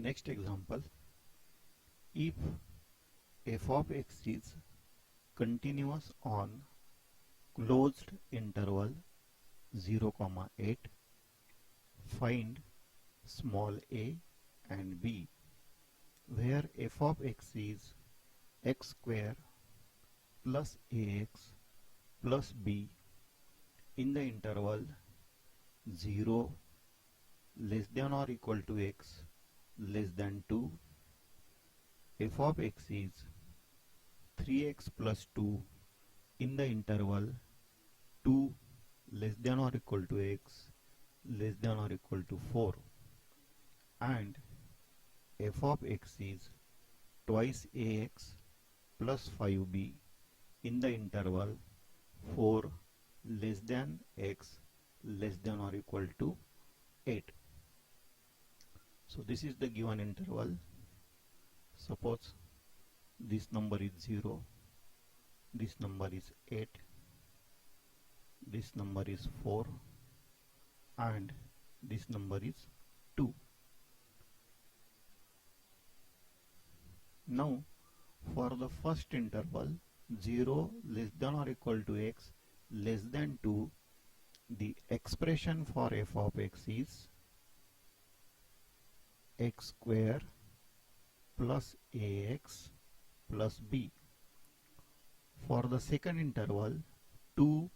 Next example, if f of x is continuous on closed interval 0, 8, find small a and b, where f of x is x square plus ax plus b in the interval 0 less than or equal to x less than 2, f of x is 3x plus 2 in the interval 2 less than or equal to x less than or equal to 4, and f of x is twice ax plus 5b in the interval 4 less than x less than or equal to 8. So this is the given interval. Suppose this number is 0, this number is 8, this number is 4, and this number is 2. Now for the first interval 0 less than or equal to x less than 2, the expression for f of x is x square plus ax plus b. For the second interval 2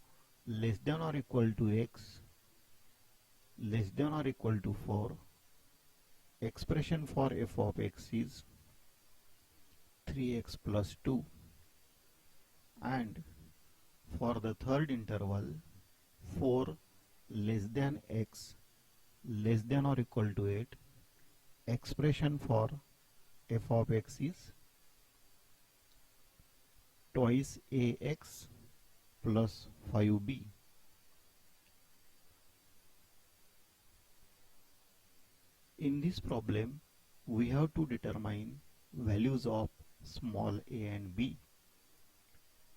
less than or equal to x less than or equal to 4, expression for f of x is 3x plus 2, and for the third interval 4 less than x less than or equal to 8, expression for f of x is twice ax plus 5b. In this problem, we have to determine values of small a and b.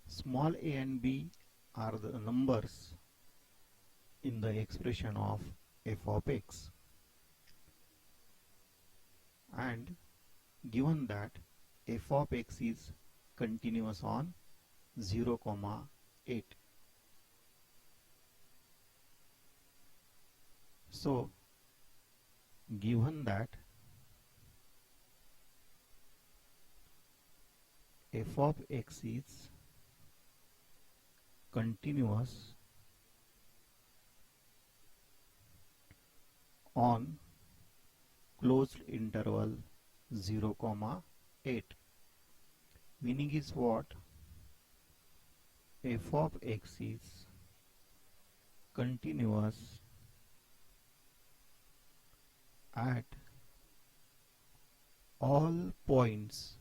Small a and b are the numbers in the expression of f of x, and given that f of x is continuous on 0, 8. So given that f of x is continuous on closed interval 0, 8, meaning is what? F of x is continuous at all points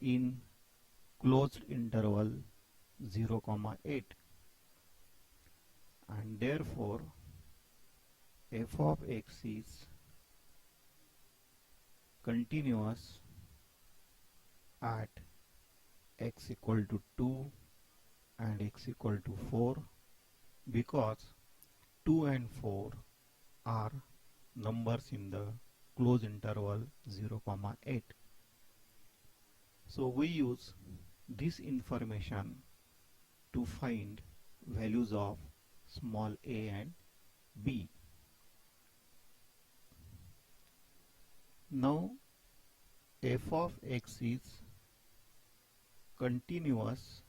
in closed interval 0, 8, and therefore f of x is continuous at x equal to 2 and x equal to 4, because 2 and 4 are numbers in the closed interval 0, 8. So we use this information to find values of small a and b. Now f of x is continuous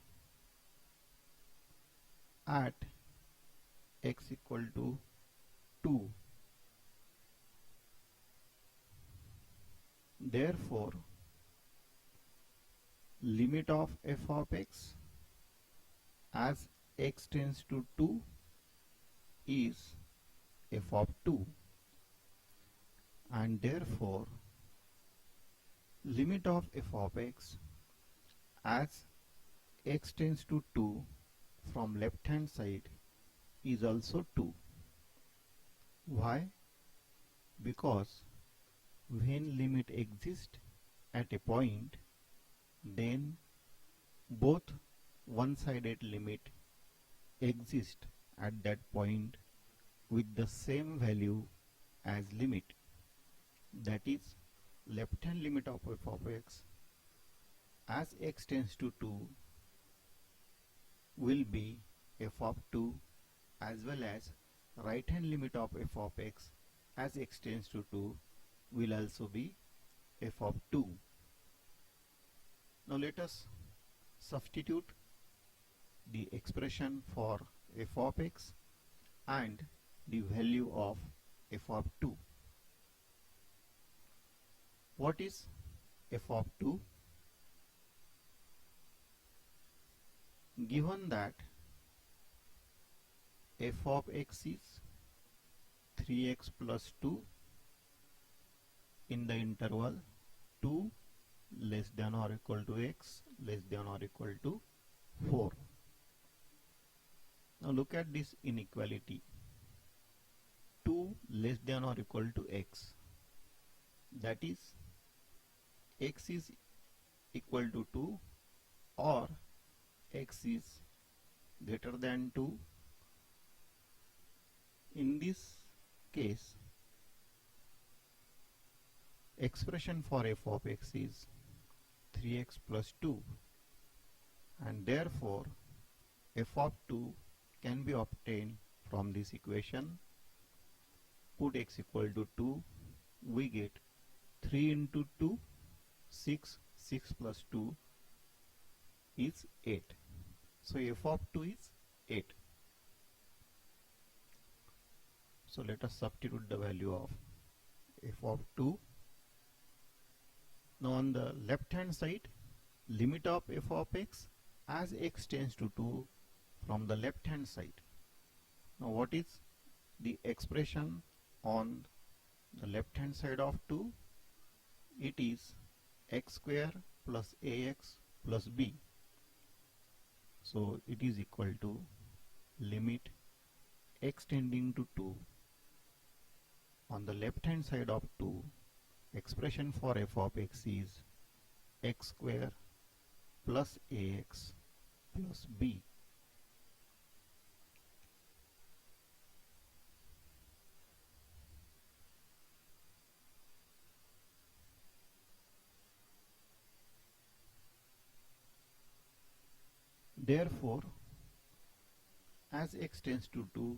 at x equal to 2. Therefore, limit of f of x as x tends to 2 is f of 2, and therefore limit of f of x as x tends to 2 from left hand side is also 2. Why? Because when limit exists at a point, then both one-sided limit exist at that point with the same value as limit. that is left hand limit of f of x as x tends to 2 will be f of 2, as well as right hand limit of f of x as x tends to 2 will also be f of 2. Now let us substitute the expression for f of x and the value of f of 2. What is f of 2? Given that f of x is 3x plus 2 in the interval 2 less than or equal to x less than or equal to 4. Now look at this inequality. 2 less than or equal to x, that is x is equal to 2 or x is greater than 2. In this case, expression for f of x is 3x plus 2, and therefore f of 2 can be obtained from this equation. Put x equal to 2, we get 3 into 2, 6, 6 plus 2 is 8. So f of 2 is 8. So let us substitute the value of f of 2. Now on the left hand side, limit of f of x as x tends to 2 from the left hand side. Now what is the expression on the left hand side of 2? It is x square plus ax plus b. So it is equal to limit x tending to 2. On the left hand side of 2, expression for f of x is x square plus ax plus b. Therefore, as x tends to 2,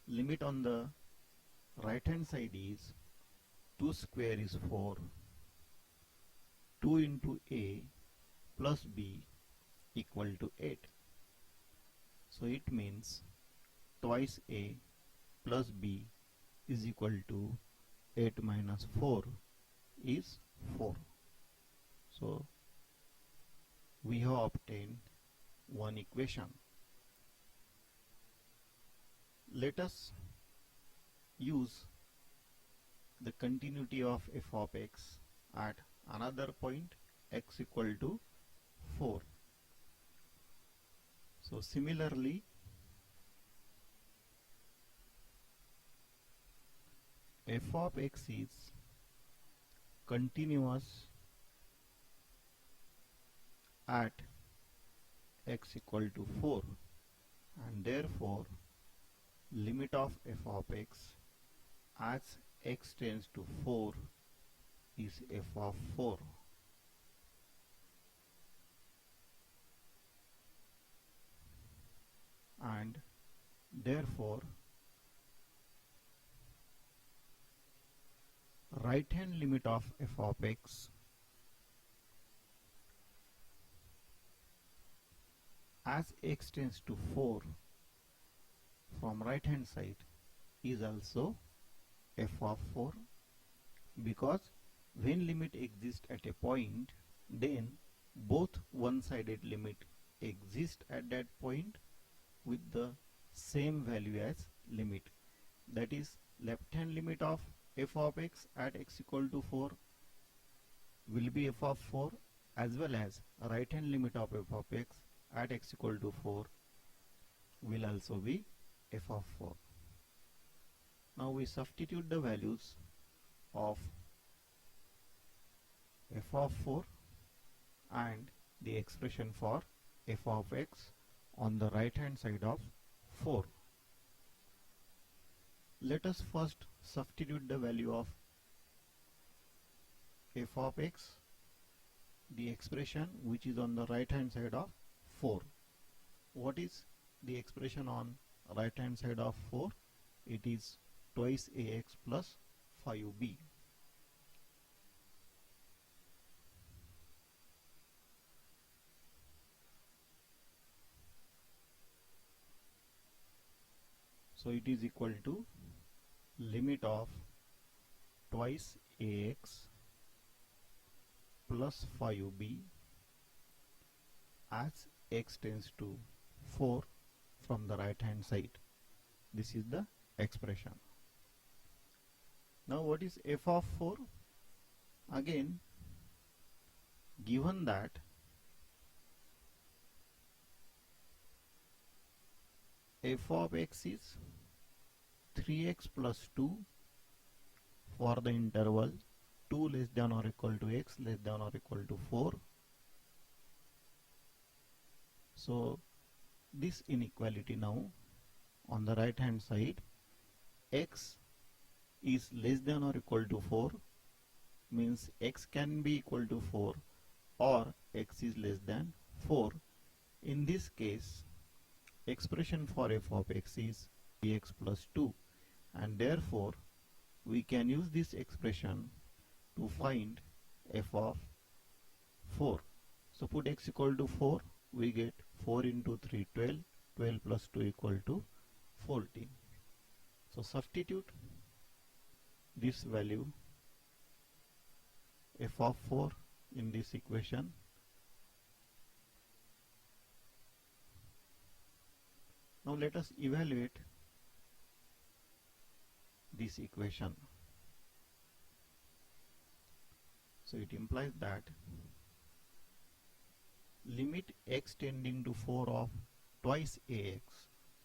limit on the right hand side is 2 square is 4, 2 into a plus b equal to 8. So it means twice a plus b is equal to 8 minus 4 is 4. So we have obtained one equation. Let us use the continuity of f of x at another point x equal to 4. So similarly, f of x is continuous at x equal to 4, and therefore limit of f of x as x tends to 4 is f of 4. And therefore right hand limit of f of x as x tends to 4 from right hand side is also f of 4, because when limit exists at a point, then both one-sided limit exist at that point with the same value as limit. That is, left hand limit of f of x at x equal to 4 will be f of 4, as well as right hand limit of f of x at x equal to 4 will also be f of 4. Now we substitute the values of f of 4 and the expression for f of x on the right hand side of 4. Let us first substitute the value of f of x, the expression which is on the right hand side of 4. What is the expression on right hand side of 4? It is twice ax plus 5b. So it is equal to limit of twice ax plus 5b as x tends to 4 from the right hand side. This is the expression. Now what is f of 4? Again, given that f of x is 3x plus 2 for the interval 2 less than or equal to x less than or equal to 4. So this inequality now on the right hand side, x is less than or equal to 4 means x can be equal to 4 or x is less than 4. In this case, expression for f of x is x plus 2, and therefore we can use this expression to find f of 4. So put x equal to 4, we get 4 into 3 12, 12 plus 2 equal to 14. So substitute this value f of 4 in this equation. Now let us evaluate this equation. So it implies that limit x tending to 4 of twice ax.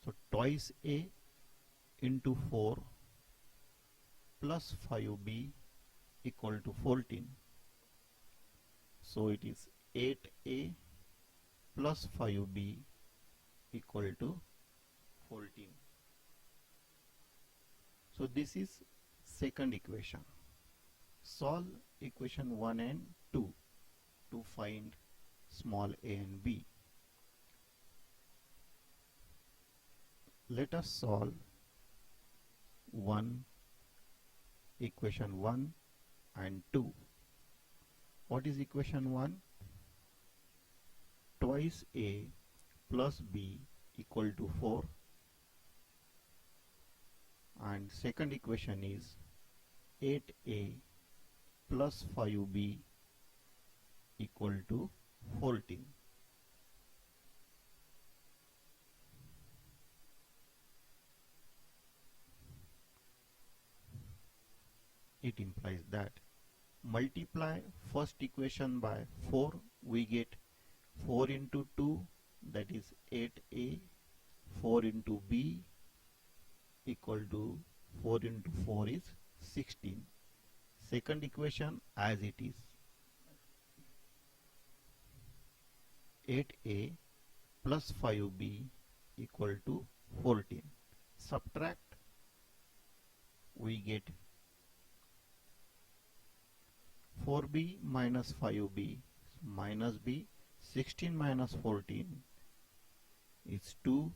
So twice a into 4 plus 5b equal to 14. So it is 8a plus 5b equal to 14. So this is second equation. Solve equation 1 and 2 to find small a and b. Let us solve equation 1 and 2. What is equation 1? Twice a plus b equal to 4, and second equation is 8a plus 5b equal to 14. It implies that multiply first equation by 4, we get 4 into 2, that is 8a, 4 into b equal to 4 into 4 is 16. Second equation as it is, 8a plus 5b equal to 14. Subtract, we get 4b minus 5b minus b. 16 minus 14 is 2,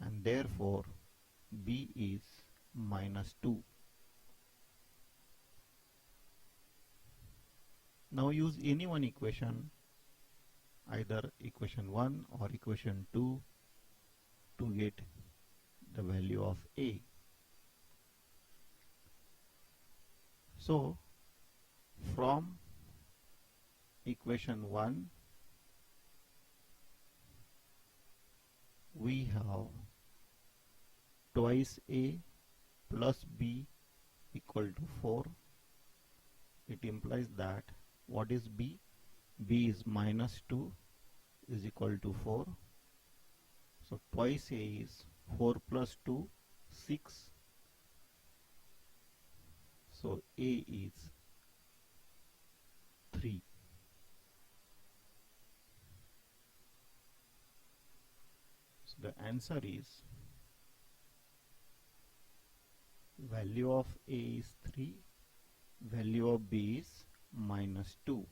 and therefore b is minus 2. Now use any one equation, either equation 1 or equation 2, to get the value of a. So from equation 1 we have twice a plus b equal to 4. It implies that what is b? B is minus 2 is equal to 4. So twice a is 4 plus 2, 6. So a is 3. So the answer is value of a is 3, value of b is minus 2.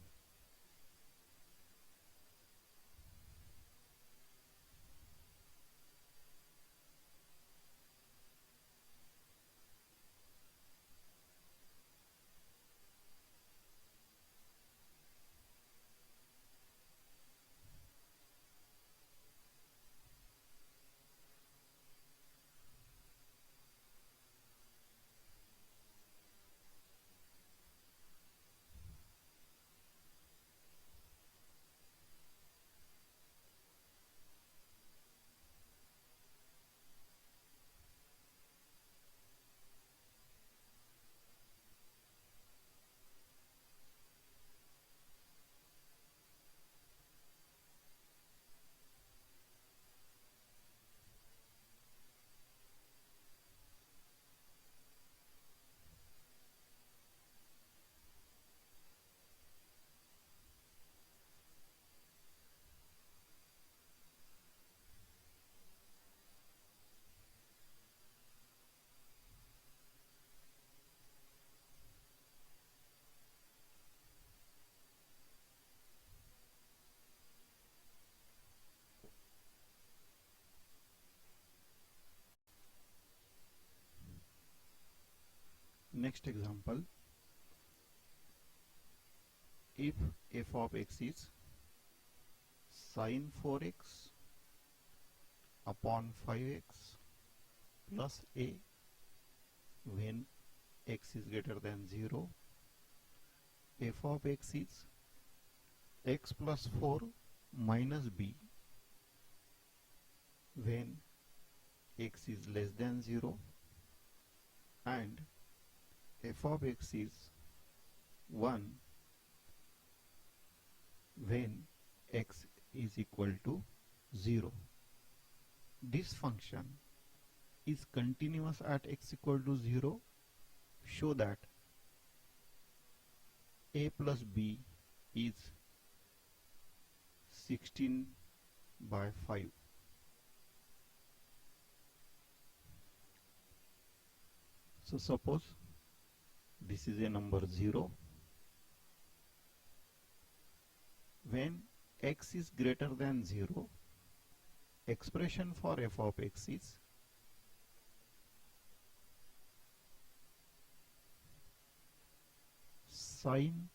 Next example, if f of x is sin 4x upon 5x plus a when x is greater than 0, f of x is x plus 4 minus b when x is less than 0, and f of x is 1 when x is equal to 0. This function is continuous at x equal to 0. Show that a plus b is 16 by 5. So suppose this is a number 0. When x is greater than 0, expression for f of x is sin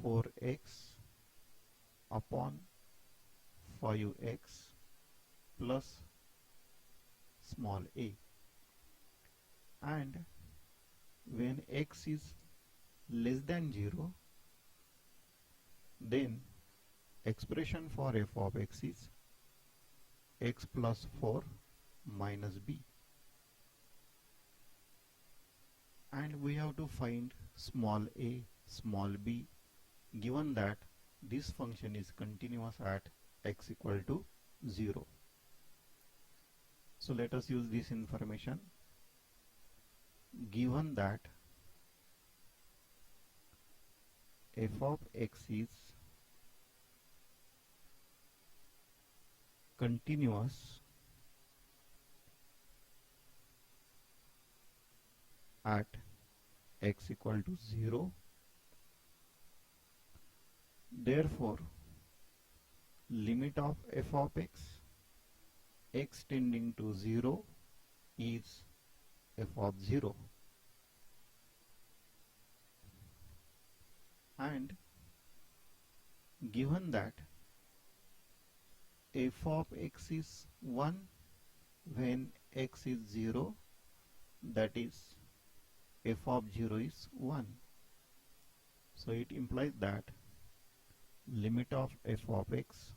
4x upon 5x plus small a, and when x is less than 0, then expression for f of x is x plus 4 minus b, and we have to find small a, small b, given that this function is continuous at x equal to 0. So let us use this information. Given that f of x is continuous at x equal to 0, therefore limit of f of x tending to 0 is f of 0, and given that f of x is 1 when x is 0, that is f of 0 is 1. So it implies that limit of f of x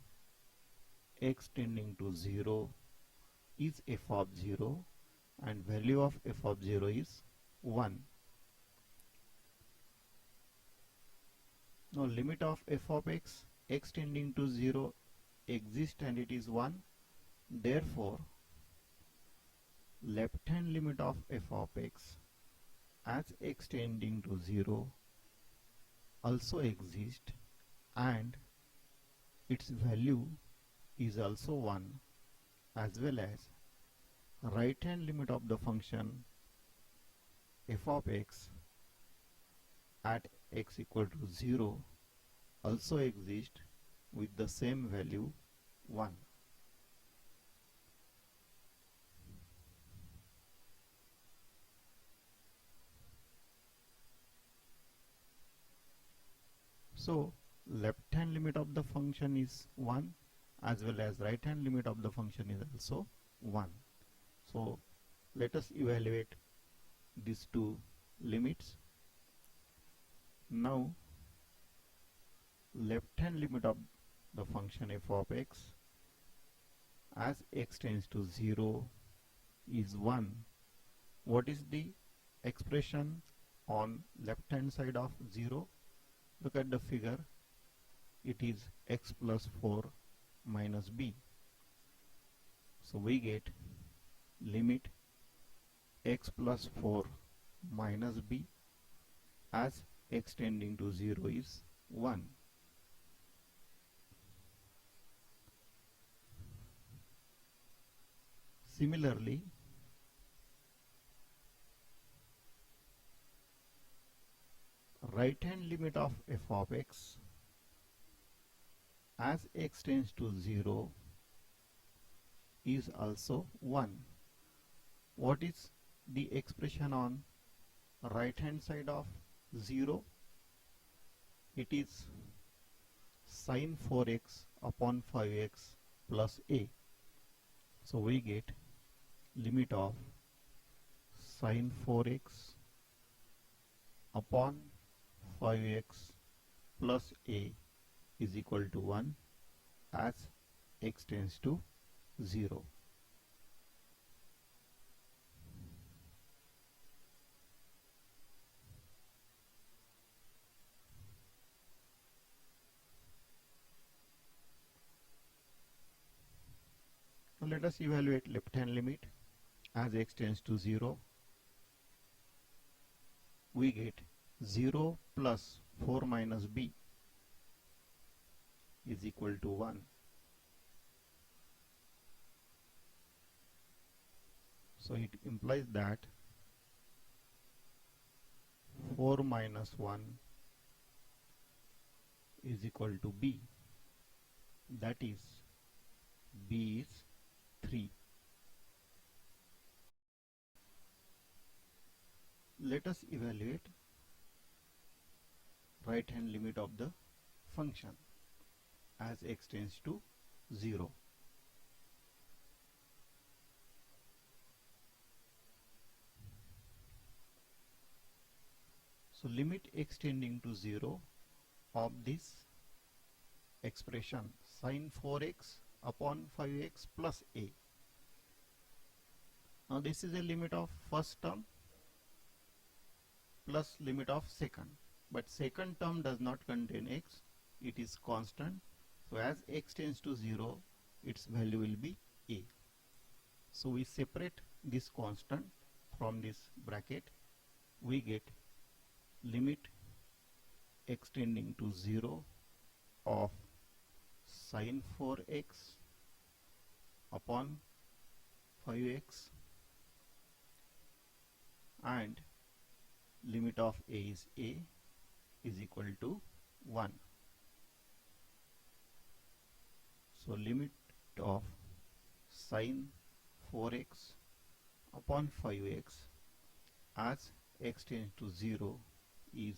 tending to 0 is f of 0, and value of f of 0 is 1. Now limit of f of x tending to 0 exists and it is 1. Therefore left hand limit of f of x as x tending to 0 also exists, and its value is also 1, as well as right hand limit of the function f of x at x equal to 0 also exist with the same value 1. So left hand limit of the function is 1 as well as right hand limit of the function is also 1. So let us evaluate these two limits. Now left hand limit of the function f of x as x tends to 0 is 1. What is the expression on left hand side of 0? Look at the figure. It is x plus 4 minus b. So we get limit x plus 4 minus b as x tending to 0 is 1. Similarly, right hand limit of f of x as x tends to 0 is also 1. What is the expression on right hand side of 0? It is sin 4x upon 5x plus a. So we get limit of sin 4x upon 5x plus a is equal to 1 as x tends to 0. Now let us evaluate left hand limit as x tends to 0. We get 0 plus 4 minus b is equal to 1. So it implies that 4 minus 1 is equal to b. That is, b is 3. Let us evaluate right hand limit of the function as x tends to 0. So limit x tending to 0 of this expression sin 4x upon 5x plus a. Now this is a limit of first term plus limit of second, but second term does not contain x, it is constant. So as x tends to 0, its value will be a. So we separate this constant from this bracket. We get limit x tending to 0 of sin 4x upon 5x and limit of a is equal to 1. So limit of sin 4x upon 5x as x tends to 0 is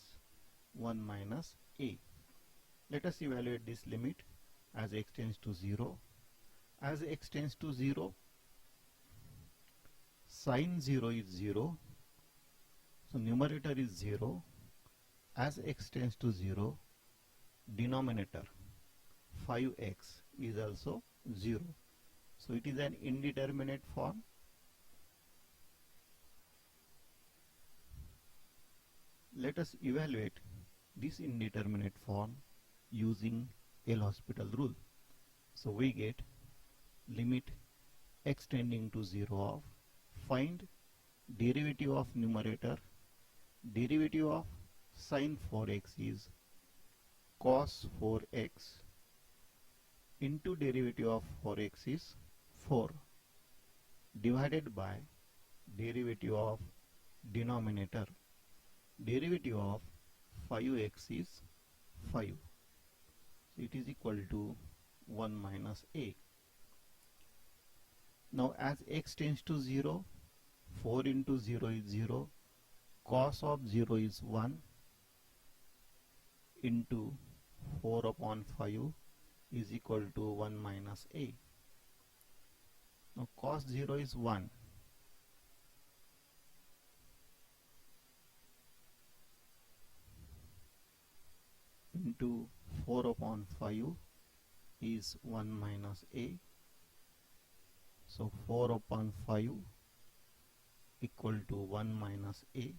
1 minus a. Let us evaluate this limit as x tends to 0. As x tends to 0, sin 0 is 0. So numerator is 0. As x tends to 0, denominator 5x is also 0. So it is an indeterminate form. Let us evaluate this indeterminate form using L'Hospital rule. So we get limit x tending to 0 of, find derivative of numerator. Derivative of sin 4x is cos 4x into derivative of 4x is 4 divided by derivative of denominator. Derivative of 5x is 5. So it is equal to 1 minus a. Now as x tends to 0, 4 into 0 is 0, cos of 0 is 1 into 4 upon 5 is equal to 1 minus a. Now cos 0 is 1. Into 4 upon 5 is 1 minus a. So 4 upon 5 equal to 1 minus a.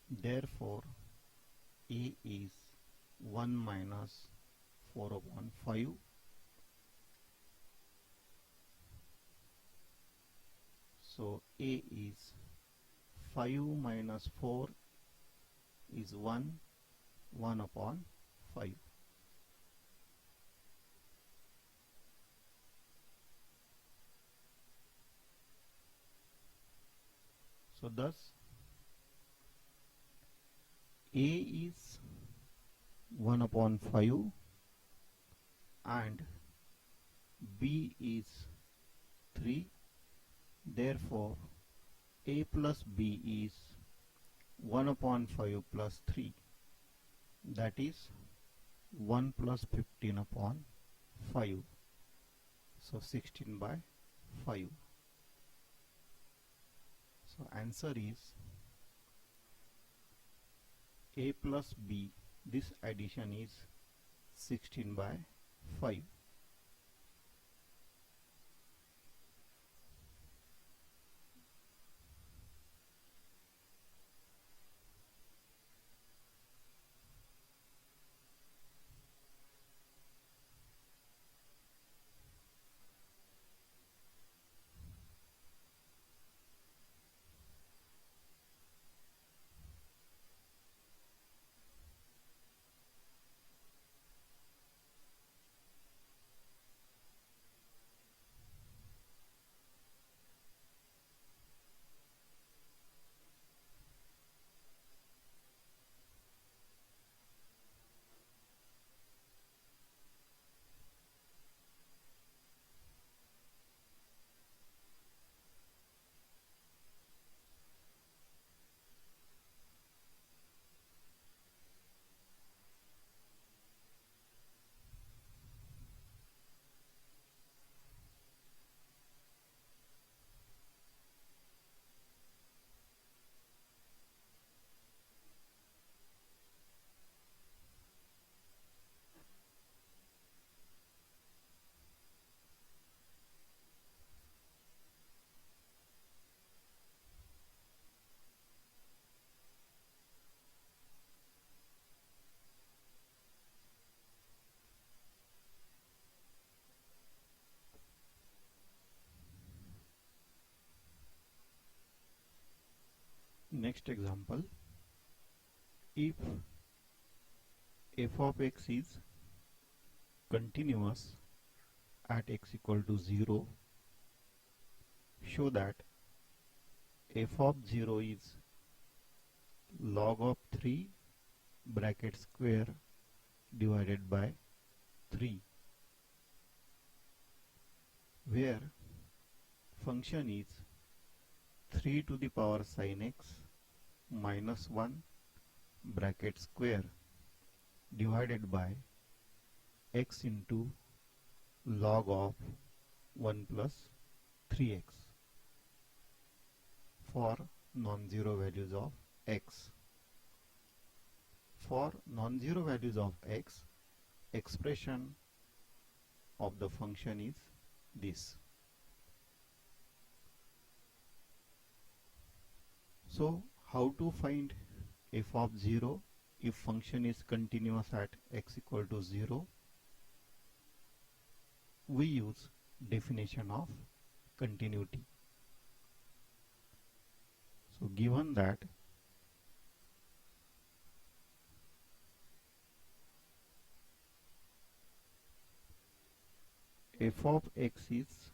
Therefore a is 1 minus 4 upon 5. So a is 5 minus 4 is 1 upon 5. So thus a is 1 upon 5 and b is 3. Therefore a plus b is 1 upon 5 plus 3, that is 1 plus 15 upon 5. So 16 by 5. So answer is a plus b. This addition is 16 by 5. Next example, if f of x is continuous at x equal to 0, show that f of 0 is log of 3 bracket square divided by 3, where function is 3 to the power sin x minus 1 bracket square divided by x into log of 1 plus 3x for non-zero values of x. For non-zero values of x, expression of the function is this. So how to find f of 0 if function is continuous at x equal to 0? We use definition of continuity. So given that f of x is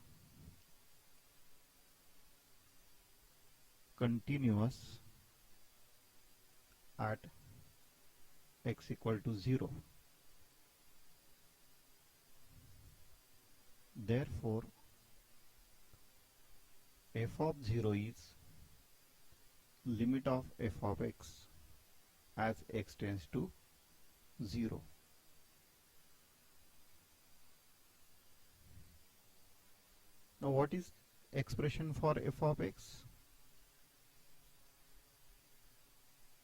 continuous at x equal to 0. Therefore, f of 0 is limit of f of x as x tends to 0. Now what is expression for f of x?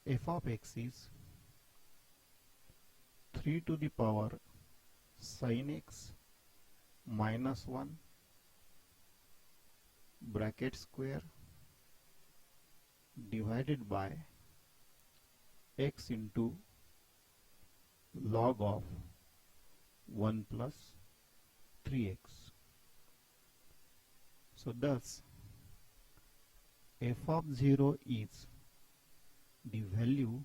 F of x is 3 to the power sin x minus 1 bracket square divided by x into log of 1 plus 3x. So thus f of 0 is the value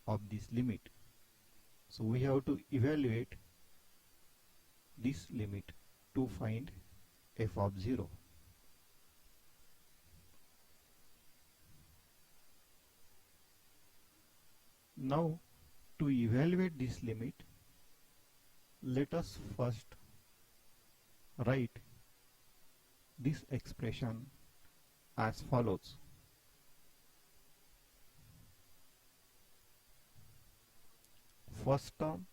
of this limit. So we have to evaluate this limit to find f of 0. Now to evaluate this limit, let us first write this expression as follows. First term,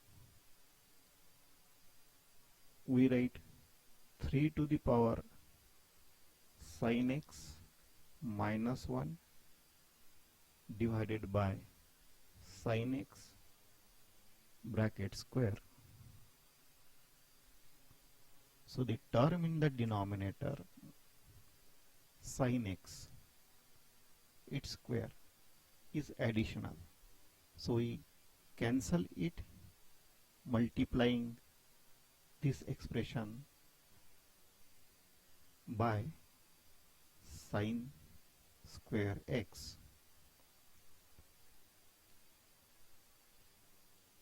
we write 3 to the power sin x minus 1 divided by sin x bracket square. So the term in the denominator sin x, its square, is additional. So we cancel it multiplying this expression by sin square x.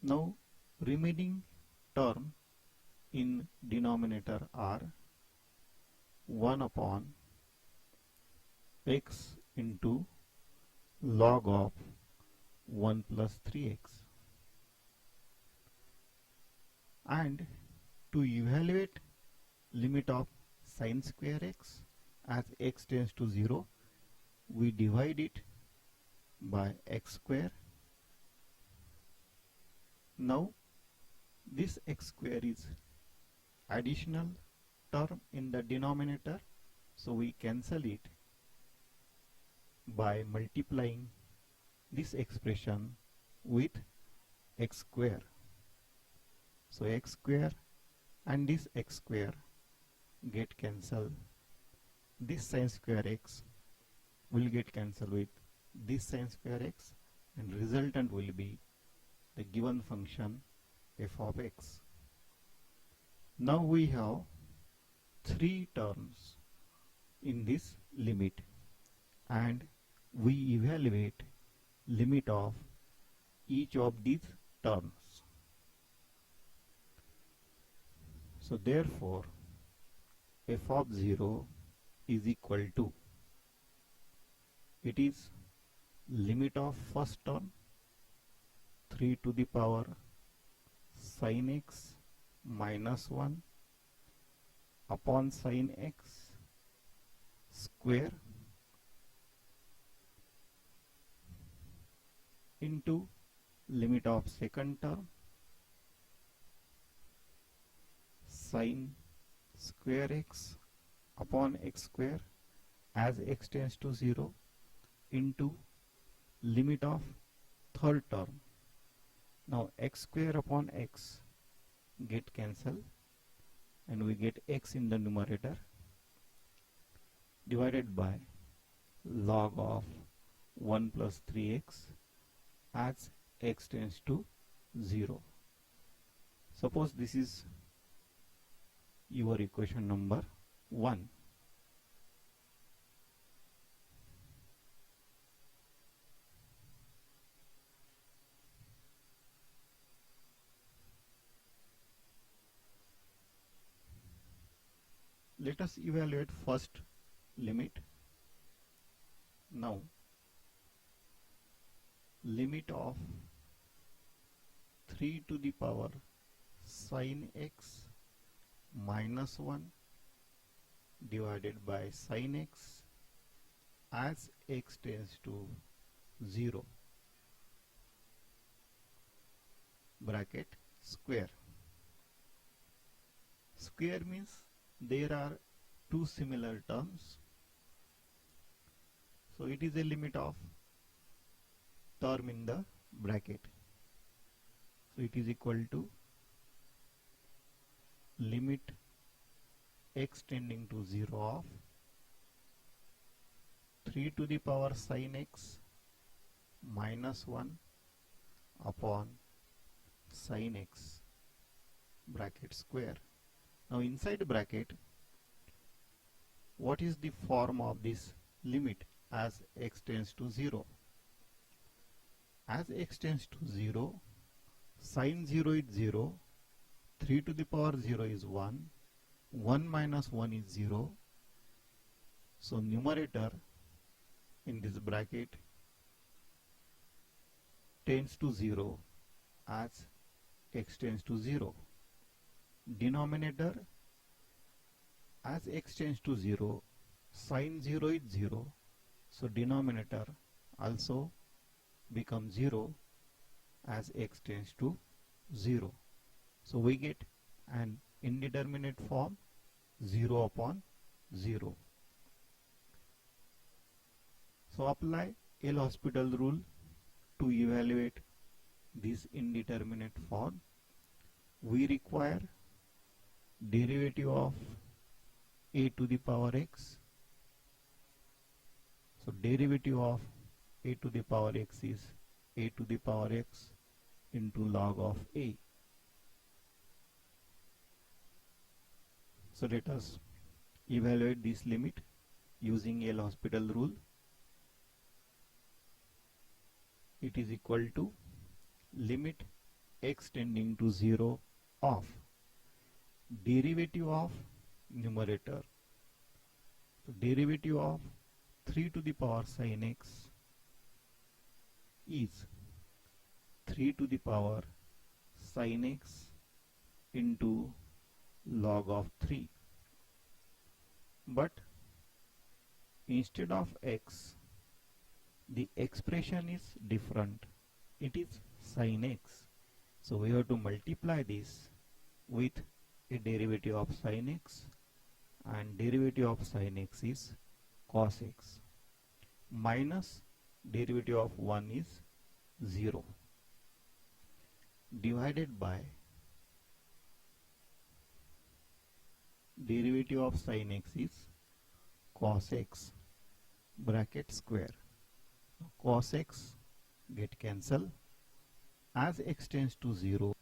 Now remaining term in denominator are 1 upon x into log of 1 plus 3x. And to evaluate limit of sin square x as x tends to 0, we divide it by x square. Now this x square is additional term in the denominator, so we cancel it by multiplying this expression with x square. So x square and this x square get cancelled. This sin square x will get cancelled with this sin square x, and resultant will be the given function f of x. Now we have 3 terms in this limit, and we evaluate limit of each of these terms. So therefore f of 0 is equal to, it is limit of first term 3 to the power sin x minus 1 upon sin x square into limit of second term sin square x upon x square as x tends to 0 into limit of third term. Now x square upon x get cancelled and we get x in the numerator divided by log of 1 plus 3x as x tends to 0. Suppose this is your equation number 1. Let us evaluate first limit. Now limit of 3 to the power sine x minus 1 divided by sine x as x tends to 0 bracket square. Square means there are two similar terms, so it is a limit of term in the bracket. So it is equal to limit x tending to 0 of 3 to the power sine x minus 1 upon sine x bracket square. Now inside bracket, what is the form of this limit as x tends to 0? As x tends to 0, sine 0 is 0, 3 to the power 0 is 1, 1 minus 1 is 0. So numerator in this bracket tends to 0 as x tends to 0. Denominator, as x tends to 0, sine 0 is 0, so denominator also becomes 0 as x tends to 0. So we get an indeterminate form 0 upon 0. So apply L'Hospital rule to evaluate this indeterminate form. We require derivative of a to the power x. So derivative of a to the power x is a to the power x into log of a. So let us evaluate this limit using L'Hospital rule. It is equal to limit x tending to 0 of derivative of numerator. So derivative of 3 to the power sine x is 3 to the power sine x into log of 3. But instead of x, the expression is different. It is sine x. So we have to multiply this with a derivative of sine x, and derivative of sine x is cos x, minus derivative of 1 is 0, divided by derivative of sine x is cos x bracket square. Cos x get cancelled. As x tends to 0,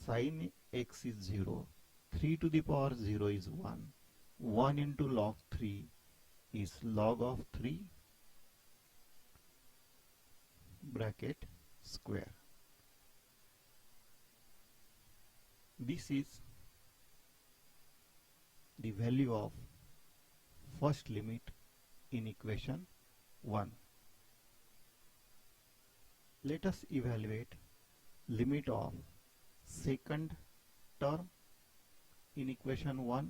sine x is 0, 3 to the power 0 is 1, 1 into log 3 is log of 3 bracket square. This is the value of first limit in equation 1. Let us evaluate limit of second term in equation 1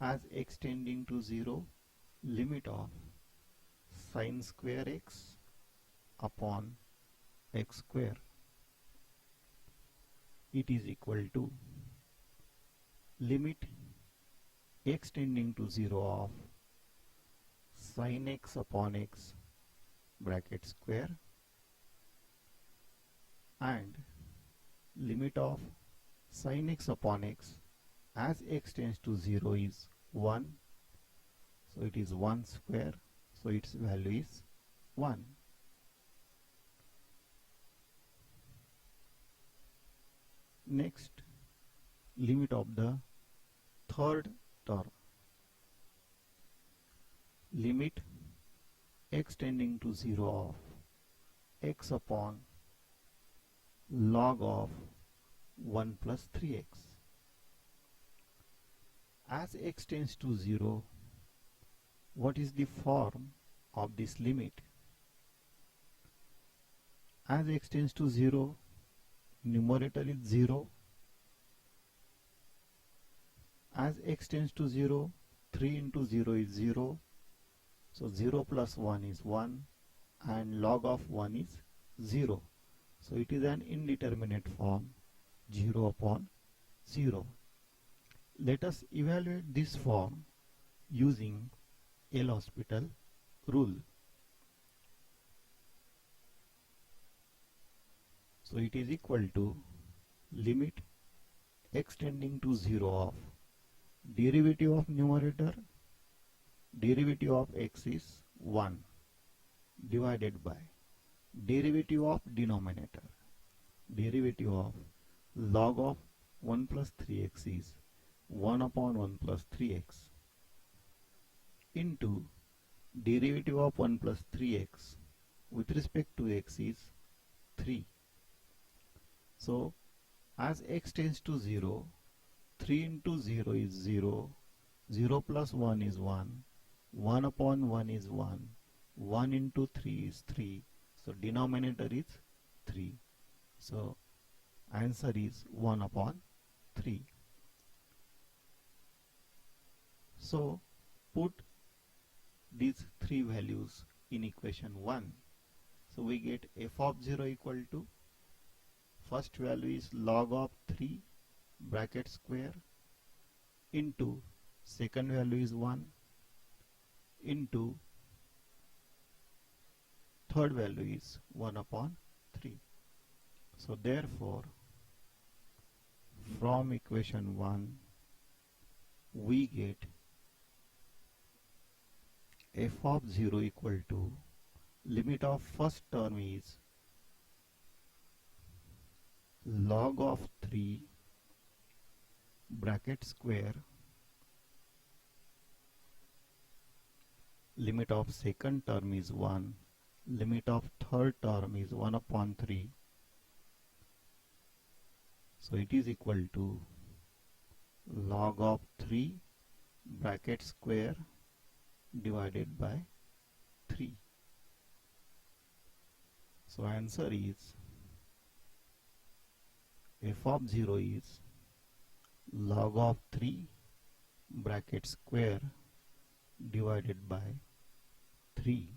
as x tending to 0, limit of sine square x upon x square. It is equal to limit x tending to 0 of sine x upon x bracket square and limit of sine x upon x as x tends to 0 is 1, so it is 1 square, so its value is 1. Next, limit of the third term. Limit x tending to 0 of x upon log of 1 plus 3x. As x tends to 0, what is the form of this limit? As x tends to 0, numerator is 0. As x tends to 0, 3 into 0 is 0. So 0 plus 1 is 1 and log of 1 is 0. So it is an indeterminate form, 0 upon 0. Let us evaluate this form using L'Hospital rule. So it is equal to limit x tending to 0 of derivative of numerator, derivative of x is 1 divided by derivative of denominator, derivative of log of 1 plus 3x is 1 upon 1 plus 3x into derivative of 1 plus 3x with respect to x is 3. So as x tends to 0, 3 into 0 is 0, 0 plus 1 is 1, 1 upon 1 is 1, 1 into 3 is 3, so denominator is 3. So answer is 1 upon 3. So put these three values in equation 1. So we get f of 0 equal to, first value is log of 3 bracket square into second value is 1 into third value is 1 upon 3. So therefore from equation 1 we get f of 0 equal to limit of first term is log of 3 bracket square, limit of second term is 1, limit of third term is 1 upon 3. So it is equal to log of 3 bracket square divided by 3. So answer is f of 0 is log of 3 bracket square divided by 3.